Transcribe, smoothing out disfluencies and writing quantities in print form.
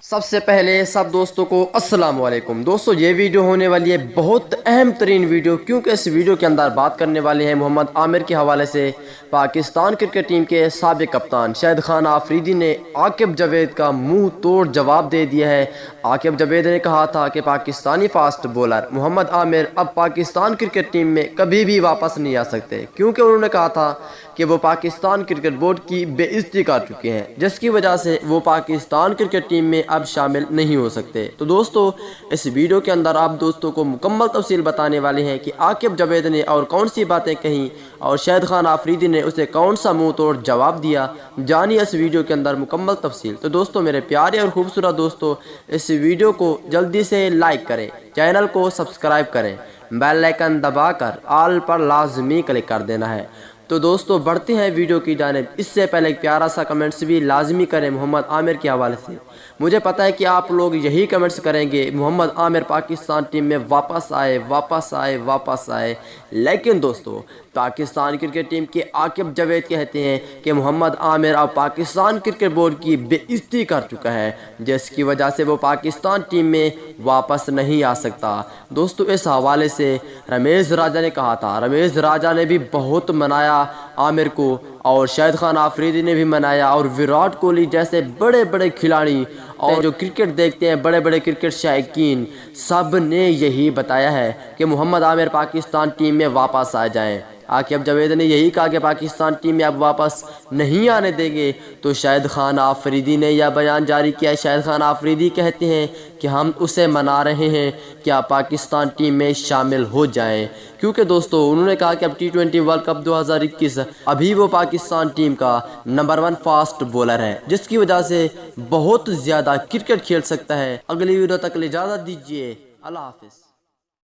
سب سے پہلے سب دوستوں کو السلام علیکم۔ دوستوں یہ ویڈیو ہونے والی ہے بہت اہم ترین ویڈیو، کیونکہ اس ویڈیو کے اندر بات کرنے والے ہیں محمد عامر کے حوالے سے۔ پاکستان کرکٹ ٹیم کے سابق کپتان شاہد خان آفریدی نے عاقب جاوید کا منہ توڑ جواب دے دیا ہے۔ عاقب جاوید نے کہا تھا کہ پاکستانی فاسٹ بولر محمد عامر اب پاکستان کرکٹ ٹیم میں کبھی بھی واپس نہیں آ سکتے، کیونکہ انہوں نے کہا تھا کہ وہ پاکستان کرکٹ بورڈ کی بے عزتی کر چکے ہیں، جس کی وجہ سے وہ پاکستان کرکٹ ٹیم میں اب شامل نہیں ہو سکتے۔ تو دوستو اس ویڈیو کے اندر آپ دوستوں کو مکمل تفصیل بتانے والے ہیں کہ عاقب جاوید نے اور کون سی باتیں کہیں اور شاہد خان آفریدی نے اسے کون سا منہ توڑ جواب دیا، جانیے اس ویڈیو کے اندر مکمل تفصیل۔ تو دوستو میرے پیارے اور خوبصورت دوستو، اس ویڈیو کو جلدی سے لائک کریں، چینل کو سبسکرائب کریں، بیل آئیکن دبا کر آل پر لازمی کلک کر دینا ہے۔ تو دوستو بڑھتے ہیں ویڈیو کی جانب۔ اس سے پہلے ایک پیارا سا کمنٹس بھی لازمی کریں محمد عامر کے حوالے سے۔ مجھے پتہ ہے کہ آپ لوگ یہی کمنٹس کریں گے محمد عامر پاکستان ٹیم میں واپس آئے واپس آئے واپس آئے، لیکن دوستو پاکستان کرکٹ ٹیم کے عاقب جاوید کہتے ہیں کہ محمد عامر اب پاکستان کرکٹ بورڈ کی بے عزتی کر چکا ہے، جس کی وجہ سے وہ پاکستان ٹیم میں واپس نہیں آ سکتا۔ دوستو اس حوالے سے رمیش راجہ نے کہا تھا، رمیش راجہ نے بھی بہت منایا عامر کو، اور شاہد خان آفریدی نے بھی منایا، اور وراٹ کوہلی جیسے بڑے بڑے کھلاڑی اور جو کرکٹ دیکھتے ہیں بڑے بڑے کرکٹ شائقین، سب نے یہی بتایا ہے کہ محمد عامر پاکستان ٹیم میں واپس آ جائیں۔ عاقب جاوید نے یہی کہا کہ پاکستان ٹیم میں اب واپس نہیں آنے دیں گے، تو شاہد خان آفریدی نے یہ بیان جاری کیا۔ شاہد خان آفریدی کہتے ہیں کہ ہم اسے منا رہے ہیں کہ آپ پاکستان ٹیم میں شامل ہو جائیں، کیونکہ دوستو انہوں نے کہا کہ اب T20 ورلڈ کپ 2021 ابھی وہ پاکستان ٹیم کا نمبر 1 فاسٹ بولر ہے، جس کی وجہ سے بہت زیادہ کرکٹ کھیل سکتا ہے۔ اگلی ویڈیو تک اجازت دیجیے، اللہ حافظ۔